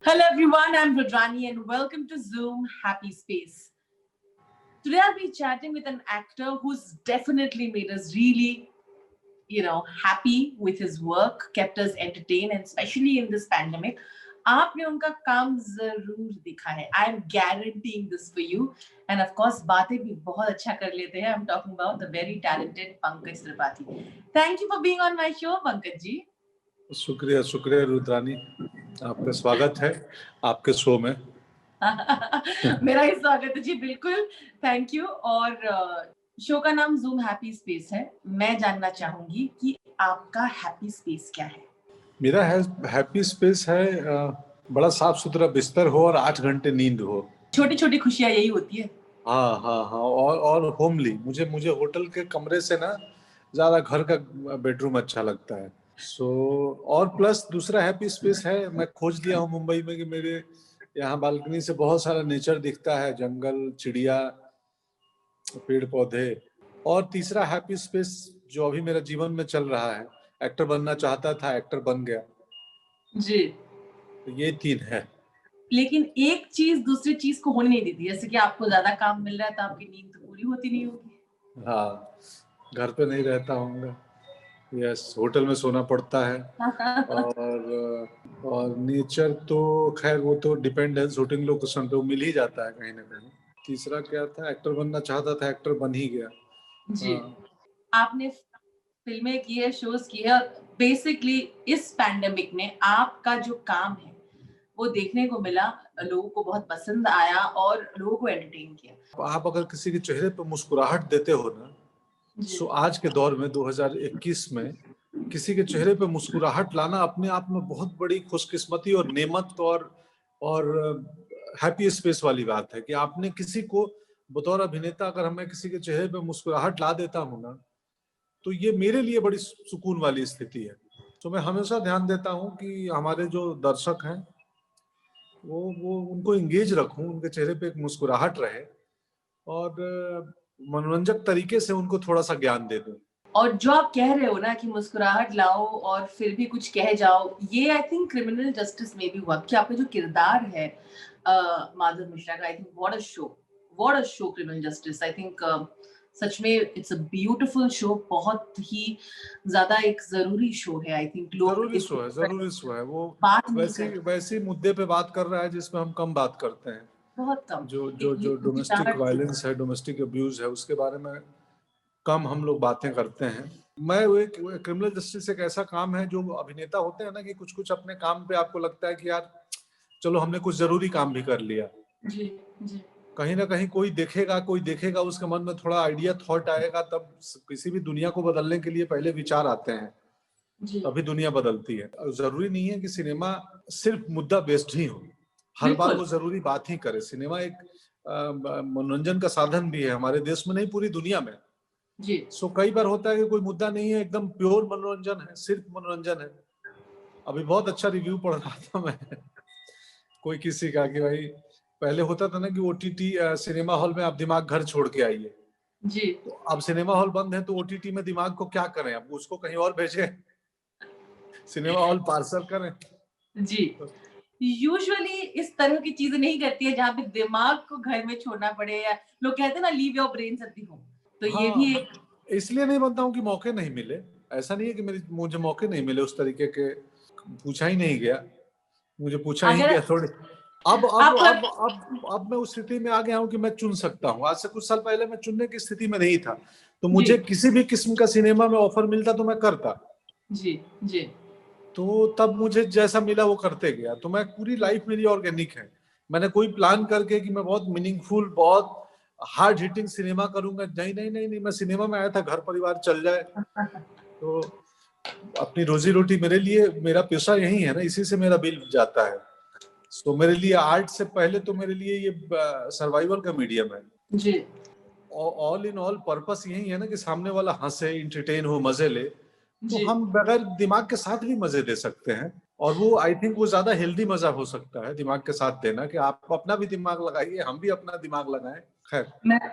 Hello everyone, I'm Rudrani and welcome to Zoom Happy Space. Today I'll be chatting with an actor who's definitely made us really, happy with his work, kept us entertained, and especially in this pandemic. आपने उनका काम जरूर दिखा है. I'm guaranteeing this for you. And of course, बातें भी बहुत अच्छा कर लेते हैं. I'm talking about the very talented Pankaj Tripathi. Thank you for being on my show, Pankaj ji. शुक्रिया रुद्रानी, आपका स्वागत है आपके शो में. मेरा ही स्वागत है जी, बिल्कुल. Thank you. और शो का नाम जूम हैप्पी स्पेस है. मैं जानना चाहूंगी कि आपका हैप्पी स्पेस क्या है? मेरा हैप्पी स्पेस है बड़ा साफ सुथरा बिस्तर हो और 8 घंटे नींद हो. छोटी छोटी खुशियां यही होती है. हाँ. और होमली, मुझे होटल के कमरे से ना ज्यादा घर का बेडरूम अच्छा लगता है. और प्लस दूसरा हैप्पी स्पेस है, मैं खोज लिया हूँ मुंबई में कि मेरे यहाँ बालकनी से बहुत सारा नेचर दिखता है, जंगल, चिड़िया, पेड़ पौधे. और तीसरा हैप्पी स्पेस जो अभी मेरा जीवन में चल रहा है, एक्टर बनना चाहता था, एक्टर बन गया जी. तो ये 3 है. लेकिन एक चीज दूसरी चीज को होने नहीं देती. जैसे कि आपको ज्यादा काम मिल रहा है तो आपकी नींद तो पूरी होती नहीं होगी. हाँ, घर पे नहीं रहता हूँ. यस, होटल में सोना पड़ता है. और नेचर तो खैर वो तो डिपेंड है, शूटिंग लोकेशन पे मिल ही जाता है कहीं ना कहीं. तीसरा क्या था, एक्टर बनना चाहता था, एक्टर बन ही गया. जी. आपने फिल्में की है, शोज की है, और बेसिकली इस पैंडेमिक में आपका जो काम है वो देखने को मिला, लोगों को बहुत पसंद आया और लोगों को एंटरटेन किया. आप अगर किसी के चेहरे पर मुस्कुराहट देते हो ना, सो आज के दौर में 2021 में किसी के चेहरे पे मुस्कुराहट लाना अपने आप में बहुत बड़ी खुशकिस्मती और नेमत और हैप्पी स्पेस वाली बात है कि आपने किसी को बतौर अभिनेता, अगर मैं किसी के चेहरे पे मुस्कुराहट ला देता हूँ ना, तो ये मेरे लिए बड़ी सुकून वाली स्थिति है. तो मैं हमेशा ध्यान देता हूँ कि हमारे जो दर्शक हैं वो उनको एंगेज रखूं, उनके चेहरे पे एक मुस्कुराहट रहे और मनोरंजक तरीके से उनको थोड़ा सा ज्ञान दे दूं. और जो आप कह रहे हो ना कि मुस्कुराहट लाओ और फिर भी कुछ कह जाओ, ये आई थिंक क्रिमिनल जस्टिस में भी हुआ कि आपका जो किरदार है माधव मिश्रा का, I think what a show criminal justice. I think such में इट्स अ ब्यूटीफुल शो. बहुत ही ज्यादा एक जरूरी शो है. आई थिंक लोग जरूरी शो है. वो वैसे मुद्दे पे बात कर रहा है जिसमें हम कम बात करते हैं. बहुत कम. जो डोमेस्टिक वायलेंस है, डोमेस्टिक अब्यूज है, उसके बारे में कम हम लोग बातें करते हैं. मैं वो एक क्रिमिनल जस्टिस एक ऐसा काम है जो अभिनेता होते हैं ना कि कुछ अपने काम पे आपको लगता है कि यार चलो हमने कुछ जरूरी काम भी कर लिया. जी. कहीं ना कहीं कोई देखेगा, उसके मन में थोड़ा आइडिया, थॉट आएगा, तब किसी भी दुनिया को बदलने के लिए पहले विचार आते हैं, तभी दुनिया बदलती है. जरूरी नहीं है कि सिनेमा सिर्फ मुद्दा बेस्ड ही हो, हर बार वो जरूरी बात ही करे. सिनेमा एक मनोरंजन का साधन भी है, हमारे देश में नहीं पूरी दुनिया में. जी. कई बार होता है कि कोई मुद्दा नहीं है, एकदम प्योर मनोरंजन है, सिर्फ मनोरंजन है. अभी बहुत अच्छा रिव्यू पढ़ रहा था मैं कोई किसी का कि भाई पहले होता था ना कि ओटीटी सिनेमा हॉल में आप दिमाग घर छोड़ के आइए जी. तो अब सिनेमा हॉल बंद है तो ओटीटी में दिमाग को क्या करें, अब उसको कहीं और भेजें, सिनेमा हॉल पार्सल करें. जी. यूजुअली इस तरह की चीजें नहीं करती है जहाँ पे दिमाग को घर में छोड़ना पड़े, या लोग कहते हैं ना leave your brains at the home. तो ये भी एक इसलिए नहीं बनता हूँ कि मौके नहीं मिले. ऐसा नहीं है कि मुझे मौके नहीं मिले, उस तरीके के पूछा ही नहीं गया, मुझे पूछा ही गया थोड़ी. अब मैं उस स्थिति में आ गया हूँ कि मैं चुन सकता हूँ. आज से कुछ साल पहले मैं चुनने की स्थिति में नहीं था, तो मुझे किसी भी किस्म का सिनेमा में ऑफर मिलता तो मैं करता. जी. तो तब मुझे जैसा मिला वो करते गया. तो मैं पूरी लाइफ मेरी ऑर्गेनिक है. मैंने कोई प्लान करके कि मैं बहुत मीनिंगफुल, बहुत हार्ड हिटिंग सिनेमा करूंगा, नहीं. मैं सिनेमा में आया था घर परिवार चल जाए. तो अपनी रोजी रोटी, मेरे लिए मेरा पेशा यही है ना, इसी से मेरा बिल जाता है. तो मेरे लिए आर्ट से पहले तो मेरे लिए ये सर्वाइवल का मीडियम है जी. ऑल इन ऑल पर्पस यही है ना कि सामने वाला हंसे, इंटरटेन हो, मजे ले. तो हम बगैर दिमाग के साथ भी मजे दे सकते हैं, और वो आई थिंक वो ज्यादा हेल्दी मजा हो सकता है दिमाग के साथ देना, कि आप अपना भी दिमाग लगाइए, हम भी अपना दिमाग लगाएं. खैर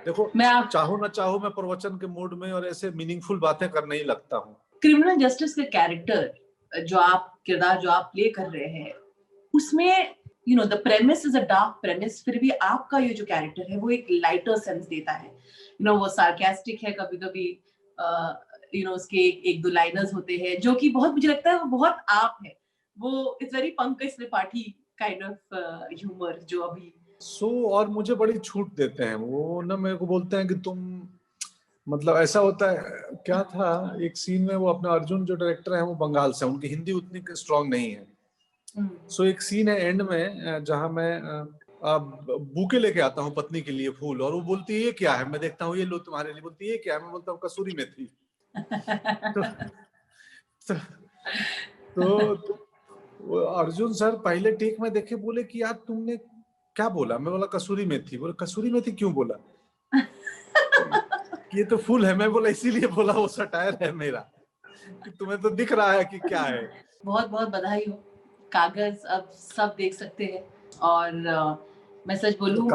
देखो, चाहो ना चाहो मैं प्रवचन के मूड में और ऐसे मीनिंगफुल बातें करने ही लगता हूँ. क्रिमिनल जस्टिस के कैरेक्टर जो आप किरदार जो आप प्ले कर रहे हैं, उसमें you know the premise is a dark premise, फिर भी आपका ये जो कैरेक्टर है वो एक लाइटर सेंस देता है। यू नो वो सार्केस्टिक है, कभी कभी यू नो उसके एक दो लाइनर्स होते हैं जो कि बहुत, मुझे लगता है वो बहुत आप है, वो it's very Pankaj Tripathi kind of humour जो अभी और मुझे बड़ी छूट देते हैं वो ना, मेरे को बोलते हैं कि तुम, मतलब ऐसा होता है, क्या था एक सीन में, वो अपना अर्जुन जो डायरेक्टर है वो बंगाल से, उनकी हिंदी उतनी स्ट्रांग नहीं है। एक सीन है एंड में जहां मैं बूके लेके आता हूँ पत्नी के लिए फूल, और वो बोलती है ये क्या है, मैं देखता हूँ ये लो तुम्हारे लिए, बोलती है ये क्या है, मैं बोलता हूँ कसूरी मेथी। तो, तो अर्जुन सर पहले टेक में देखे बोले कि यार तुमने क्या बोला, मैं बोला कसूरी मेथी, बोले कसूरी मेथी क्यों बोला, ये तो फूल है, मैं बोला इसीलिए बोला, वो सटायर है मेरा कि तुम्हें तो दिख रहा है कि क्या है। बहुत बहुत बधाई हो, कागज अब सब देख सकते हैं, और मैं सच बोलूं,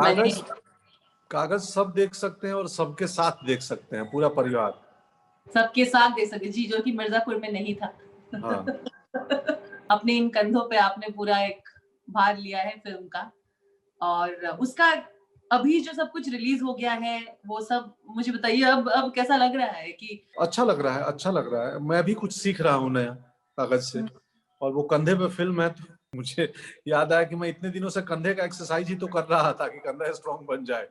कागज सब देख सकते हैं और सबके साथ देख सकते हैं, पूरा परिवार सबके साथ देख सकते, जी, जो कि मिर्जापुर में नहीं था। हाँ। अपने इन कंधों पे आपने पूरा एक भार लिया है फिल्म का, और उसका अभी जो सब कुछ रिलीज हो गया है वो सब मुझे बताइए, अब कैसा लग रहा है? कि अच्छा लग रहा है, अच्छा लग रहा है, मैं भी कुछ सीख रहा हूँ नया कागज से। और वो कंधे पे फिल्म है तो मुझे याद आया कि मैं इतने दिनों से कंधे का एक्सरसाइज ही तो कर रहा था कि कंधा स्ट्रॉन्ग बन जाए।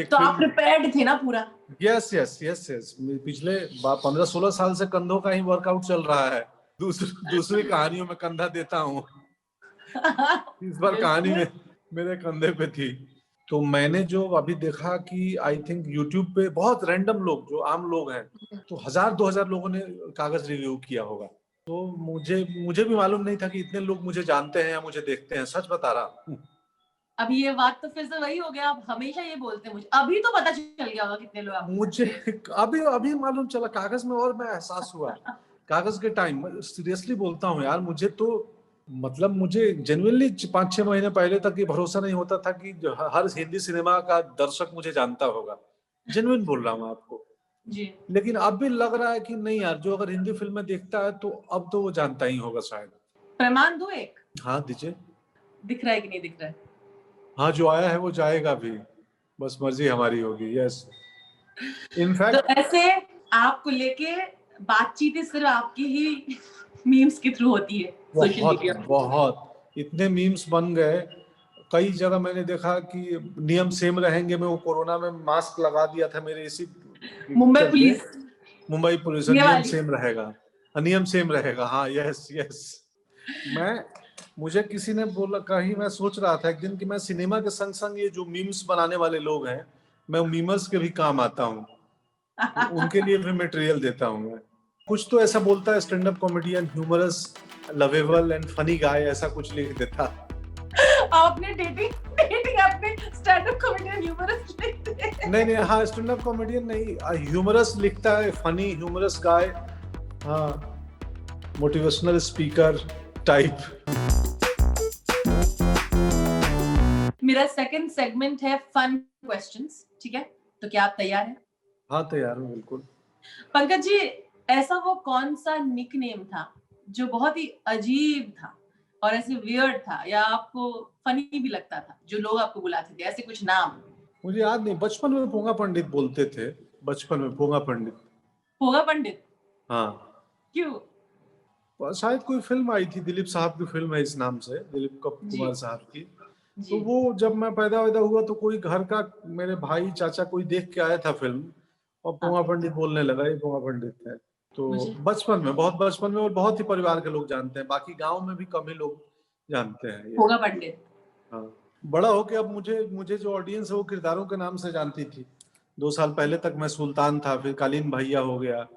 तो आप प्रिपेयर्ड थे ना पूरा? यस यस यस यस, पिछले 15-16 साल से कंधों का ही वर्कआउट चल रहा है। दूसरी कहानियों में कंधा देता हूँ, इस बार कहानी में मेरे कंधे पे थी। तो मैंने जो अभी देखा कि आई थिंक यूट्यूब पे बहुत रैंडम लोग, जो आम लोग हैं, तो 1000-2000 लोगों ने कागज रिव्यू किया होगा। तो मुझे भी मालूम नहीं था कि इतने लोग मुझे जानते हैं या मुझे देखते हैं, सच बता रहा हूँ। अभी ये बात तो फिर से वही हो गया, आप हमेशा ये बोलते हैं, मुझे अभी तो पता चल गया होगा कितने लोग आप। मुझे अभी मालूम चला कागज में, और मैं एहसास हुआ कागज के टाइम, सीरियसली बोलता हूँ यार, मुझे तो मतलब मुझे जेन्युइनली 5-6 महीने पहले तक ये भरोसा नहीं होता था कि हर हिंदी सिनेमा का दर्शक मुझे जानता होगा, जेन्युइन बोल रहा हूँ आपको जी। लेकिन अब भी लग रहा है कि नहीं यार, जो अगर हिंदी फिल्में देखता है तो अब तो वो जानता ही होगा शायद। प्रमाण दो एक। हाँ दीजिए। दिख रहा है कि नहीं दिख रहा है? हाँ, जो आया है वो जाएगा भी, बस मर्जी हमारी होगी। यस, इनफैक्ट तो ऐसे आपको लेके बातचीत सिर्फ आपकी ही मीम्स के थ्रू होती है सोशल मीडिया? बहुत इतने मीम्स बन गए, कई जगह मैंने देखा कि नियम सेम रहेंगे में, वो कोरोना में मास्क लगा दिया था मेरे इसी मुंबई पुलिस, मुंबई पुलिस, नियम सेम रहेगा, नियम सेम रहेगा। हाँ यस यस। मुझे किसी ने बोला, कहीं मैं सोच रहा था एक दिन कि मैं सिनेमा के संग संग ये जो मीम्स बनाने वाले लोग हैं, मैं मीमर्स के भी काम आता हूँ, उनके लिए भी मटेरियल देता हूँ मैं। कुछ तो ऐसा बोलता है stand up comedian, humorous, lovable and funny guy, ऐसा कुछ लिख देता। आपने डेटिंग आपने स्टैंड अप कॉमेडियन ह्यूमरस लिख दिया? नहीं, हाँ स्टैंड अप कॉमेडियन नहीं, ह्यूमरस लिखता है, फनी ह्यूमरस गाय, हाँ मोटिवेशनल स्पीकर टाइप। मेरा सेकंड सेगमेंट है फन क्वेश्चंस, ठीक है? तो क्या आप तैयार हैं? हाँ तैयार हूँ बिल्कुल। पंकज जी, ऐसा वो कौन सा निकनेम था जो बहुत ही अजीब था और ऐसे वियर्ड था, या आपको फनी भी लगता था, जो लोग आपको बुलाते थे, ऐसे कुछ नाम? मुझे याद नहीं, बचपन में पोंगा पंडित बोलते थे, बचपन में पोंगा पंडित। पोंगा पंडित? हाँ। क्यों? शायद कोई फिल्म आई थी, दिलीप साहब की फिल्म है इस नाम से, दिलीप कुमार साहब की। तो वो जब मैं पैदा हुआ तो कोई घर का, मेरे भाई चाचा कोई देख के आया था फिल्म, और पोंगा पंडित बोलने लगा, ये पोंगा पंडित है। तो बचपन में, बहुत बचपन में, और बहुत ही परिवार के लोग जानते हैं, बाकी गांव में भी कम ही लोग जानते हैं ये पोंगा पंडित। हाँ, बड़ा होके अब मुझे जो ऑडियंस है वो किरदारों के नाम से जानती थी। 2 साल पहले तक मैं सुल्तान था, फिर कालीन भैया हो गया।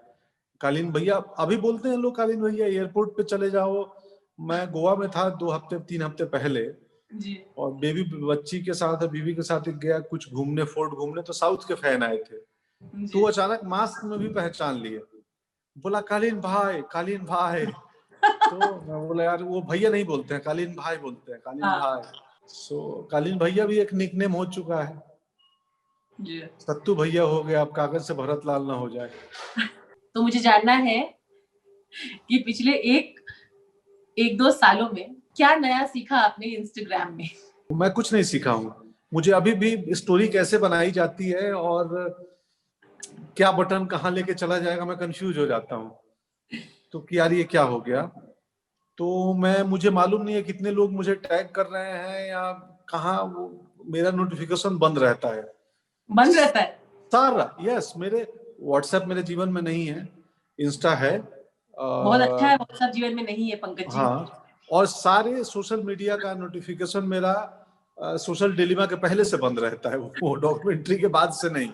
कालीन भैया अभी बोलते हैं लोग, कालीन भैया एयरपोर्ट पे चले जाओ। मैं गोवा में था 2-3 हफ्ते पहले जी। और बच्ची के साथ, बीवी के साथ गया कुछ घूमने, फोर्ट घूमने, तो साउथ के फैन आए थे, तो अचानक मास्क में भी पहचान लिए, बोला कालीन भाई, कालीन भाई। तो मैं बोला यार वो भैया नहीं बोलते हैं, कालीन भाई बोलते हैं, कालीन भाई। कालीन भैया भी एक निकनेम हो चुका है। सत्तू भैया हो गया, अब कागज से भरत लाल ना हो जाए। तो मुझे जानना है कि पिछले 1-2 सालों में क्या नया सीखा आपने इंस्टाग्राम में? मैं कुछ नहीं सीखा हूँ, मुझे अभी भी स्टोरी कैसे बनाई जाती है और क्या बटन कहाँ लेके चला जाएगा मैं कंफ्यूज हो जाता हूँ, तो कि यार ये क्या हो गया। तो मुझे मालूम नहीं है कितने लोग मुझे टैग कर रहे हैं या कहाँ वो मेरा नोटिफिकेशन बंद रहता है। बंद रहता है सारा यस, मेरे व्हाट्सएप मेरे जीवन में नहीं है, इंस्टा है। बहुत अच्छा है, व्हाट्सएप जीवन में नहीं है पंकज जी। हाँ, और सारे सोशल मीडिया का नोटिफिकेशन मेरा सोशल डिलीमा के पहले से बंद रहता है, वो डॉक्यूमेंट्री के बाद से नहीं।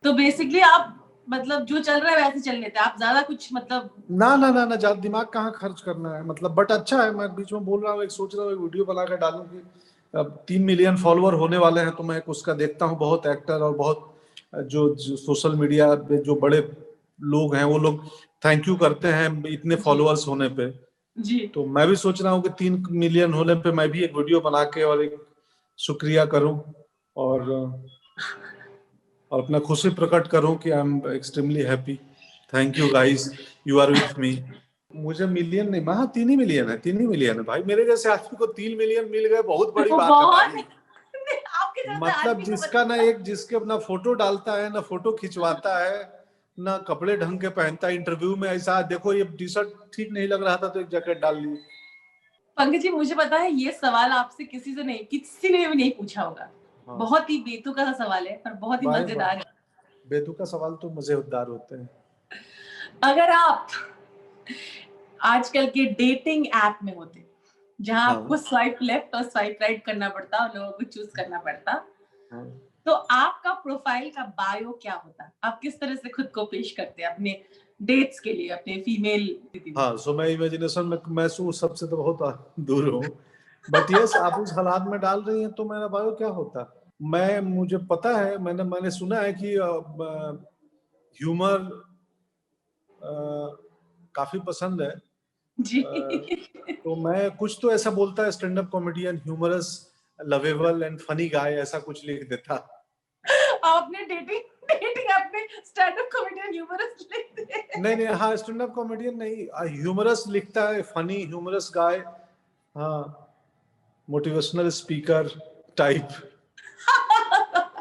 तो बेसिकली आप मतलब जो चल रहा है वैसे चल लेते हैं आप, ज्यादा कुछ मतलब ना ना ना ना, ज्यादा दिमाग कहाँ खर्च करना है, मतलब बट अच्छा है। मैं बीच में बोल रहा हूँ, एक सोच रहा हूँ एक वीडियो बना कर डालूं कि अब 3 मिलियन फॉलोअर होने वाले हैं, तो मैं उसका देखता हूँ बहुत एक्टर और बहुत जो सोशल मीडिया पे जो बड़े लोग हैं वो लोग थैंक यू करते हैं इतने फॉलोअर्स होने पे। जी तो मैं भी सोच रहा हूँ कि 3 मिलियन होने पे मैं भी एक वीडियो बना के और एक शुक्रिया करूं और अपना खुशी प्रकट करूं कि I am extremely happy, thank you guys, you are with me. मुझे मिलियन नहीं, हाँ 3 ही मिलियन है, 3 ही मिलियन है भाई। मेरे जैसे आदमी को 3 मिलियन मिल गए बहुत बड़ी वो बात है बहुत भाई। आपके जैसे मतलब आदमी को जिसका ना मतलब एक जिसके अपना फोटो डालता है ना फोटो खिंचवाता है ना कपड़े ढंग के पहनता है, इंटरव्यू में ऐसा देखो ये टी शर्ट ठीक नहीं लग रहा था तो एक जैकेट डाल ली। पंकज जी मुझे पता है ये सवाल आपसे किसी ने भी नहीं पूछा होगा। हाँ बहुत ही बेतुका सा सवाल है पर बहुत ही बाय बाय, मजेदार है। बेतुका सवाल तो मजेदार होते हैं। अगर आप आजकल के डेटिंग ऐप में होते जहां हाँ आपको स्वाइप लेफ्ट और स्वाइप राइट करना पड़ता और लोगों को चूज करना पड़ता, हाँ तो आपका प्रोफाइल का बायो क्या होता? आप किस तरह से खुद को पेश करते हैं अपने डेट्स के लिए, अपने फीमेल? हाँ, सो मैं इमेजिनेशन में मैं उस सबसे तो बहुत दूर हूँ, बट यस आप उस हालात में डाल रही हैं तो मेरा बायो क्या होता। मुझे पता है, मैंने सुना है कि ह्यूमर काफी पसंद है। जी तो मैं कुछ तो ऐसा बोलता है stand up comedian, humorous, lovable and funny guy, ऐसा कुछ लिख देता। आपने डेटिंग डेटिंग ऐप में स्टैंड अप कॉमेडियन ह्यूमरस लिख दिए। नहीं नहीं, हाँ स्टैंड अप कॉमेडियन नहीं, ह्यूमरस लिखता है, फनी ह्यूमरस गाय, हाँ मोटिवेशनल स्पीकर टाइप।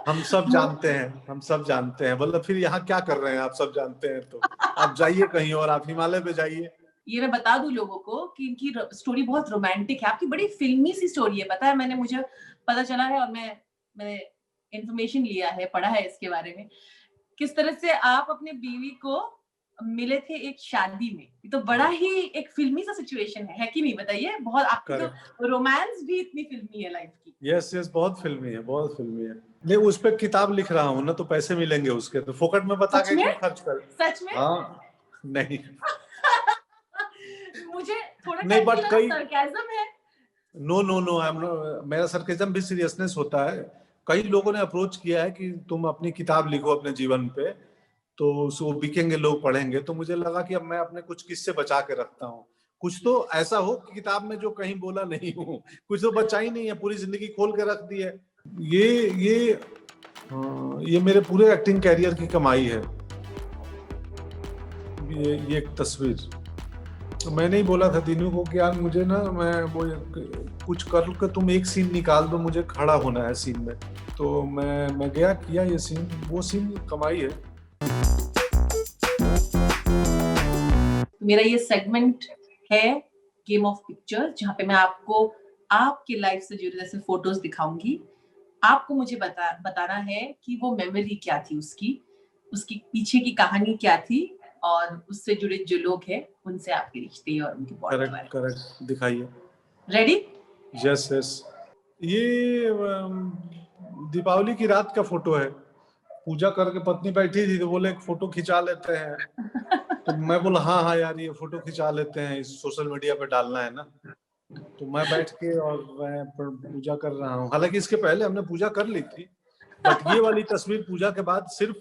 हम सब जानते हैं, हम सब जानते हैं, मतलब फिर यहाँ क्या कर रहे हैं, आप सब जानते हैं तो आप जाइए कहीं और, आप हिमालय पे जाइए। ये मैं बता दूं लोगों को कि इनकी स्टोरी बहुत रोमांटिक है, आपकी बड़ी फिल्मी सी स्टोरी है, पता है, मुझे पता चला है और मैंने इंफॉर्मेशन लिया है, पढ़ा है इसके बारे में, किस तरह से आप अपने बीवी को मिले थे एक शादी में। ये तो बड़ा ही एक फिल्मी सा सिचुएशन है कि नहीं? बताइए, बहुत आपकी तो रोमांस भी इतनी फिल्मी है लाइफ की। यस यस, बहुत फिल्मी है, बहुत फिल्मी है। नहीं उस पर किताब लिख रहा हूँ ना, तो पैसे मिलेंगे उसके, तो फोकट में बता के क्यों खर्च कर। सच में हाँ नहीं मुझे थोड़ा नहीं टाइम के बट लिए कई, सरकाज़म है। No no no, I am, मेरा सरकेजम भी सीरियसनेस होता है। कई लोगों ने अप्रोच किया है कि तुम अपनी किताब लिखो अपने जीवन पे, तो वो बिकेंगे, लोग पढ़ेंगे, तो मुझे लगा कि अब मैं अपने कुछ किस्से बचा के रखता हूँ। कुछ तो ऐसा हो कि किताब में जो कहीं बोला नहीं हूँ, कुछ तो बचा ही नहीं है, पूरी जिंदगी खोल के रख दी है। ये ये ये मेरे पूरे एक्टिंग कैरियर की कमाई है। ये एक तस्वीर, तो मैंने ही बोला था दीनू को कि यार मुझे ना, मैं वो कुछ कर के तुम एक सीन निकाल दो, मुझे खड़ा होना है सीन में। तो मैं गया, किया ये सीन, वो सीन कमाई है। मेरा ये सेगमेंट है गेम ऑफ पिक्चर, जहाँ पे मैं आपको आपके लाइफ से जुड़े जैसे फोटोज दिखाऊंगी। आपको मुझे बताना है कि वो मेमोरी क्या थी, उसकी पीछे की कहानी क्या थी, और उससे जुड़े जो लोग हैं उनसे आपके रिश्ते और उनके बॉन्ड के बारे करेक्ट करेक्ट, दिखाइए। में। रेडी? यस यस, ये दीपावली की रात का फोटो है। पूजा करके पत्नी बैठी थी तो बोले एक फोटो खिंचा लेते हैं, तो मैं बोला हाँ हाँ यार ये फोटो खिंचा लेते हैं, इस सोशल मीडिया पे डालना है ना। तो मैं बैठ के और मैं पूजा कर रहा हूँ, हालांकि इसके पहले हमने पूजा कर ली थी, बट ये वाली तस्वीर पूजा के बाद सिर्फ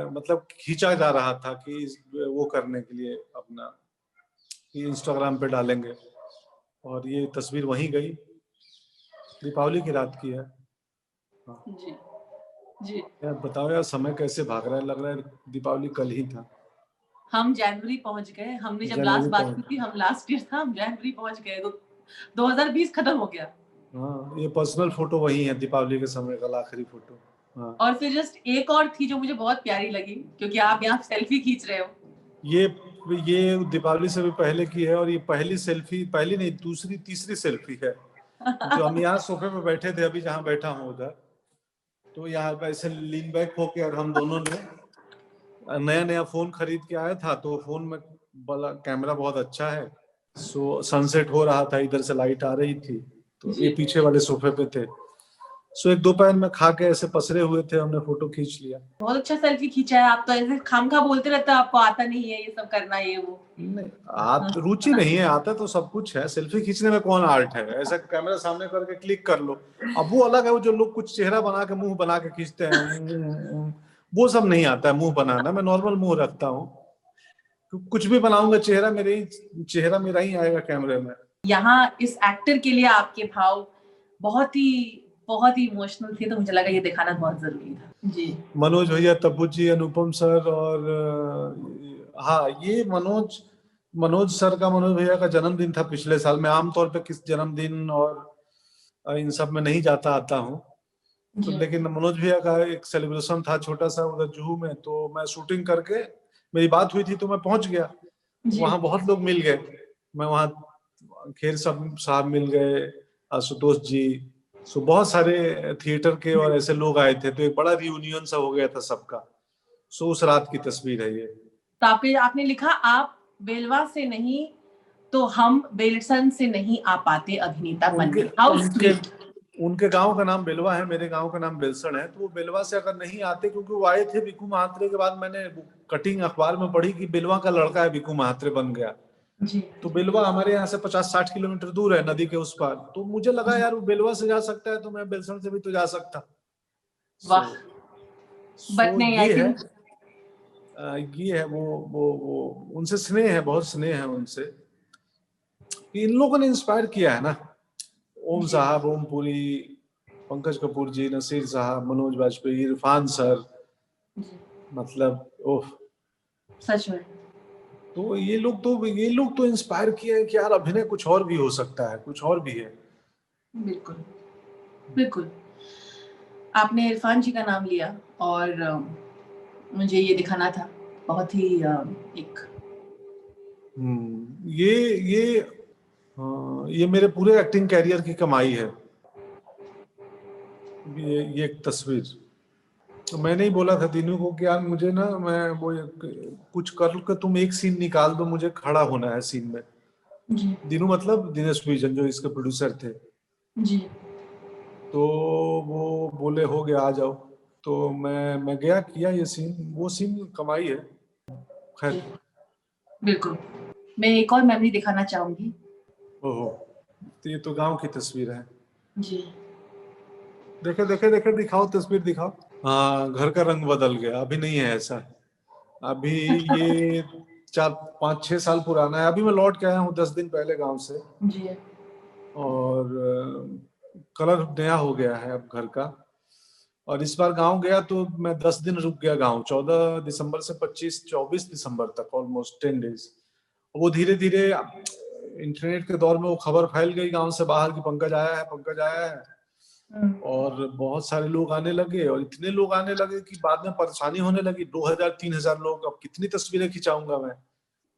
मतलब खींचा जा रहा था कि वो करने के लिए अपना, कि इंस्टाग्राम पे डालेंगे, और ये तस्वीर वहीं गई। दीपावली की रात की है। हाँ। जी जी। यार बताओ यार, समय कैसे भाग रहा है, लग रहा है दीपावली कल ही था। हम जनवरी पहुंच गए, हमने जब जनवरी लास्ट बात पहुंच- की थी, हम लास्ट ईयर था, हम जनवरी पहुंच गए, तो 2020 खत्म हो गया। हाँ, ये पर्सनल फोटो वही है, दीपावली के समय का आखिरी फोटो। हाँ, और फिर जस्ट एक और थी जो मुझे बहुत प्यारी लगी, क्योंकि आप यहाँ सेल्फी खींच रहे हो। ये दीपावली से भी पहले की है, और ये पहली सेल्फी, पहली नहीं, दूसरी तीसरी सेल्फी है। जो हम यहाँ सोफे पे बैठे थे, अभी जहाँ बैठा हूँ उधर, तो यहाँ पे ऐसे लीन बैक होके, और हम दोनों ने नया नया फोन खरीद के आया था, तो फोन में वाला कैमरा बहुत अच्छा है। सो सनसेट हो रहा था, इधर से लाइट आ रही थी, तो ये जी। पीछे वाले सोफे पे थे। सो एक दोपहर में खा के ऐसे पसरे हुए थे, हमने फोटो खींच लिया। बहुत अच्छा सेल्फी खींचा है। आप तो ऐसे खामखा बोलते रहते हो, आपको आता नहीं है ये सब करना, ये वो। नहीं, रुचि नहीं है, आता तो सब कुछ है। सेल्फी खींचने में कौन आर्ट है, ऐसा कैमरा सामने करके क्लिक कर लो। अब वो अलग है, वो जो लोग कुछ चेहरा बना के मुंह बना के खींचते हैं, वो सब नहीं आता है मुंह बनाना। मैं नॉर्मल मुंह रखता हूँ, कुछ भी बनाऊंगा चेहरा मेरा ही आएगा कैमरे में। यहाँ इस एक्टर के लिए आपके भाव बहुत ही इमोशनल थे, तो मुझे लगा ये दिखाना बहुत जरूरी था। जी। मनोज भैया, तब्बू जी, अनुपम सर, और हाँ, ये मनोज सर का, मनोज भैया का जन्मदिन था पिछले साल। मैं आमतौर पे किस जन्मदिन और इन सब में नहीं जाता आता हूँ, तो लेकिन मनोज भैया का एक सेलिब्रेशन था छोटा सा उधर जुहू में, तो मैं शूटिंग करके, मेरी बात हुई थी तो मैं पहुंच गया। वहां बहुत लोग मिल गए, मैं वहाँ खेर साहब मिल गए, आशुतोष जी, सो बहुत सारे थिएटर के और ऐसे लोग आए थे, तो एक बड़ा रियूनियन सा हो गया था सबका। सो उस रात की तस्वीर है ये। तो आपने लिखा, आप बेलवा से नहीं तो हम बेलसन से नहीं आ पाते अभिनेता उनके बनने। हाउ उनके स्वीट। उनके गांव का नाम बेलवा है, मेरे गांव का नाम बेलसण है। तो वो बेलवा से अगर नहीं आते, क्योंकि वो आए थे बिकू महात्रे के बाद, मैंने कटिंग अखबार में पढ़ी कि बेलवा का लड़का है बिकू महात्रे बन गया। जी। तो बेलवा हमारे यहाँ से 50-60 किलोमीटर दूर है, नदी के उस पार। तो मुझे लगा यार वो बेलवा से जा सकता है, तो मैं बेलसण से भी तो जा सकता। वाह। बट नहीं, आई ये है, थिंक ये है वो उनसे स्नेह है, बहुत स्नेह है उनसे। इन लोगों ने इंस्पायर किया है ना, ओम साहब, ओम पुरी, पंकज कपूर जी, नसीर साहब, मनोज वाजपेयी, इरफान सर, मतलब ओह। सच में। तो ये लोग तो इंस्पायर किए हैं कि यार अभिनय कुछ और भी हो सकता है, कुछ और भी है। बिल्कुल बिल्कुल। आपने इरफान जी का नाम लिया, और मुझे ये दिखाना था, बहुत ही एक ये ये मेरे पूरे एक्टिंग कैरियर की कमाई है, ये एक तस्वीर। तो मैंने ही बोला था दीनू को कि यार मुझे ना, मैं वो कुछ कर के तुम एक सीन निकाल दो, मुझे खड़ा होना है सीन में। जी दीनू मतलब दिनेश विजन, जो इसके प्रोड्यूसर थे। जी। तो वो बोले हो गया, आ जाओ। तो मैं गया, किया ये सीन, वो सीन कमाई है। खैर, बिल्कुल। मैं एक और मेमोरी दिखाना चाहूंगी। ओहो, तो ये तो गांव की तस्वीर है। जी। देखे देखे देखे, दिखाओ तस्वीर दिखाओ। हाँ, घर का रंग बदल गया, अभी नहीं है ऐसा। अभी ये 4-5-6 साल पुराना है। अभी मैं लौट के आया हूँ 10 दिन पहले गांव से, जी। और कलर नया हो गया है अब घर का। और इस बार गांव गया तो मैं 10 दिन रुक गया गांव, 14 दिसंबर से 24 दिसंबर तक, ऑलमोस्ट 10 डेज। वो धीरे धीरे इंटरनेट के दौर में वो खबर फैल गई गांव से बाहर कि पंकज आया है, पंकज आया है। और बहुत सारे लोग आने लगे, और इतने लोग आने लगे कि बाद में परेशानी होने लगी। 2000-3000 लोग, अब कितनी तस्वीरें खिंचाऊंगा मैं।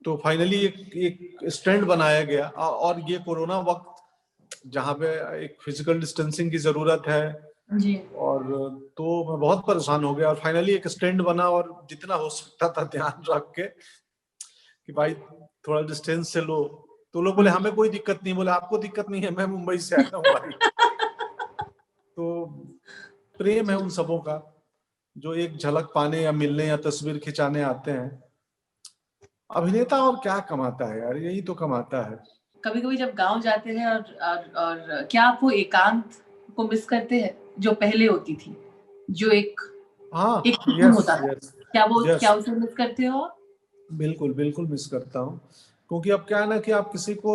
तो फाइनली एक स्टैंड बनाया गया, और ये कोरोना वक्त जहाँ पे एक फिजिकल डिस्टेंसिंग की जरूरत है, जी। और तो मैं बहुत परेशान हो गया, और फाइनली एक स्टैंड बना, और जितना हो सकता था ध्यान रख के कि भाई थोड़ा डिस्टेंस से लो। तो लोग बोले हमें कोई दिक्कत नहीं। बोले आपको दिक्कत नहीं है, मैं मुंबई से आया हूँ भाई। तो प्रेम है उन सबों का, जो एक झलक पाने या मिलने या तस्वीर खिंचाने आते हैं। अभिनेता और क्या कमाता है यार, यही तो कमाता है। कभी कभी जब गांव जाते हैं, और क्या आप वो एकांत को मिस करते हैं जो पहले होती थी, जो एक हाँ, सुकून यस होता था? यस क्या यस, उसे मिस करते हो आप? बिल्कुल बिल्कुल मिस करता हूँ। क्योंकि अब क्या है ना कि आप किसी को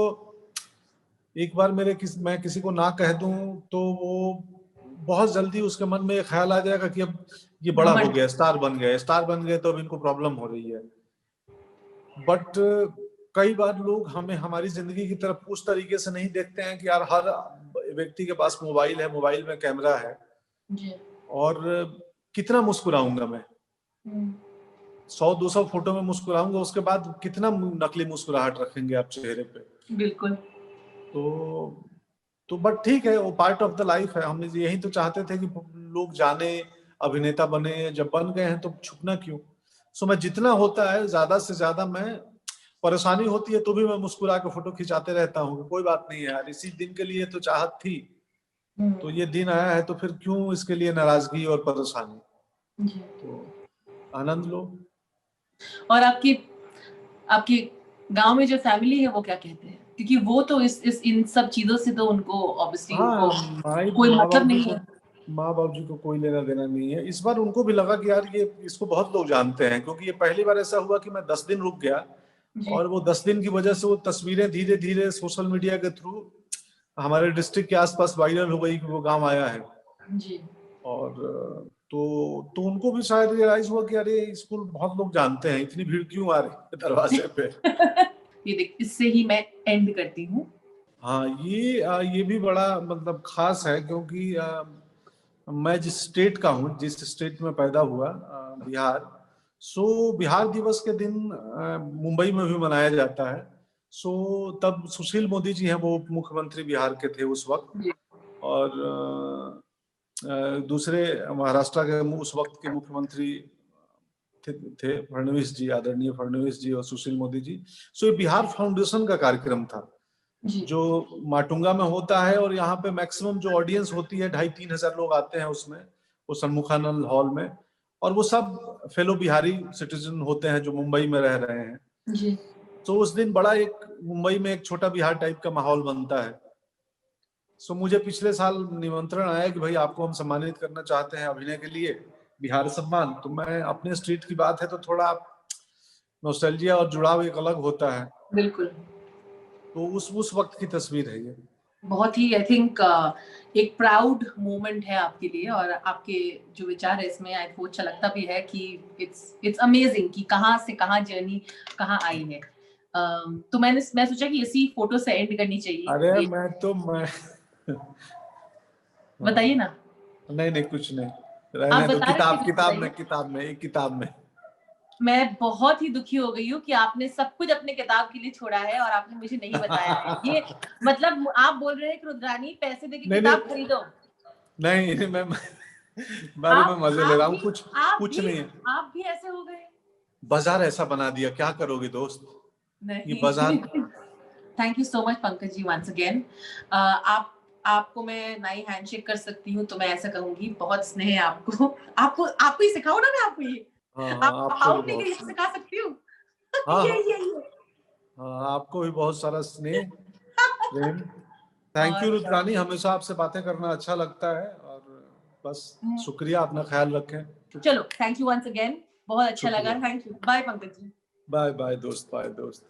एक बार मैं किसी को ना कह दूं, तो वो बहुत जल्दी उसके मन में ये ख्याल आ जाएगा कि अब ये बड़ा हो घमंड। गया, स्टार बन गए, तो अब इनको प्रॉब्लम हो रही है। बट कई बार लोग हमें हमारी जिंदगी की तरफ उस तरीके से नहीं देखते हैं कि यार हर व्यक्ति के पास मोबाइल है, मोबाइल में कैमरा है जी। और कितना मुस्कुराऊंगा मैं, 100-200 फोटो में मुस्कुराऊंगा, उसके बाद कितना नकली मुस्कुराहट रखेंगे आप चेहरे पे। बिल्कुल। तो बट ठीक है, वो पार्ट ऑफ द लाइफ है। हम यही तो चाहते थे कि लोग जाने, अभिनेता बने, जब बन गए हैं तो छुपना क्यों। सो मैं जितना होता है ज्यादा से ज्यादा, मैं परेशानी होती है तो भी मैं मुस्कुरा के फोटो खिंचाते रहता हूँ, कोई बात नहीं है यार, इसी दिन के लिए तो चाहत थी, तो ये दिन आया है तो फिर क्यों इसके लिए नाराजगी और परेशानी। जी। तो आनंद लो। और आपकी आपके गांव में जो फैमिली है वो क्या कहते हैं, क्योंकि वो तो इस इन सब चीजों से तो उनको ऑब्वियसली हाँ, उनको कोई मतलब नहीं है। माँ बाप जी को कोई लेना देना नहीं है। इस बार उनको भी लगा कि यार ये इसको बहुत लोग जानते हैं, क्योंकि ये पहली बार ऐसा हुआ कि मैं 10 दिन रुक गया जी। और वो 10 दिन की वजह से वो तस्वीरें धीरे धीरे सोशल मीडिया के थ्रू हमारे डिस्ट्रिक्ट के आसपास वायरल हो गई कि वो गांव आया है। जी। और तो उनको भी शायद रियलाइज हुआ कि अरे स्कूल बहुत लोग जानते हैं, इतनी भीड़ क्यों आ रही है दरवाजे पे। ये देख, इससे ही मैं एंड करती हूँ। हाँ, ये भी बड़ा मतलब खास है, क्योंकि मैं जिस स्टेट का हूँ, जिस स्टेट में पैदा हुआ, बिहार, सो बिहार दिवस के दिन मुंबई में भी मनाया जाता है। सो तब सुशील मोदी जी हैं, वो उप मुख्यमंत्री बिहार के थे उस वक्त, और दूसरे महाराष्ट्र के उस वक्त के मुख्यमंत्री थे फडणवीस जी, आदरणीय फडणवीस जी और सुशील मोदी जी। सो ये बिहार फाउंडेशन का कार्यक्रम था जो माटुंगा में होता है, और यहाँ पे मैक्सिमम जो ऑडियंस होती है 2,500-3 हजार लोग आते हैं उसमें, वो सन्मुखानंद हॉल में, और वो सब फेलो बिहारी सिटीजन होते हैं जो मुंबई में रह रहे हैं जी। तो उस दिन बड़ा एक मुंबई में एक छोटा बिहार टाइप का माहौल बनता है। सो मुझे पिछले साल निमंत्रण आया कि भाई आपको हम सम्मानित करना चाहते हैं अभिनय के लिए, बिहार सम्मान। तो मैं, अपने स्ट्रीट की बात है तो थोड़ा नॉस्टैल्जिया और जुड़ाव एक अलग होता है। बिल्कुल। तो उस वक्त की तस्वीर है ये। बहुत ही आई थिंक एक प्राउड मोमेंट है आपके लिए, और आपके जो विचार है इसमें आई थिंक अच्छा लगता भी है कि इट्स अमेजिंग कि कहाँ से कहाँ जर्नी कहाँ आई है। तो मैं सोचा कि इसी फोटो से एंड करनी चाहिए। अरे मैं बताइए ना। नहीं कुछ नहीं, आप रहने दो। बता रहे थे कुछ, किताब में मैं बहुत ही दुखी हो गई हूँ कि आपने सब कुछ अपने किताब के लिए छोड़ा है और आपने मुझे नहीं बताया है। ये मतलब आप बोल रहे हैं कि रुद्रानी पैसे देके किताब खरीदो। नहीं, मैं मजे ले रहा हूँ। कुछ नहीं है। आप भी ऐसे हो गए। बाजार ऐसा बना दिया, क्या करोगे दोस्त। नहीं। ये बाजार। Thank you so much Pankaj ji once again. आपको मैं नई हैंडशेक कर सकती हूँ तो मैं ऐसा कहूंगी, बहुत स्नेह है आपको। आपको ही सिखाओ ना, मैं आपको ये आपको भी बहुत सिखा सकती हूँ। ये आपको भी बहुत सारा स्नेह प्रेम। थैंक यू रुद्रानी, हमेशा आपसे बातें करना अच्छा लगता है, और बस शुक्रिया, अपना ख्याल रखें। चलो, थैंक यू वंस अगेन, बहुत अच्छा लगा। Thank you, bye Pankaj ji. Bye दोस्त।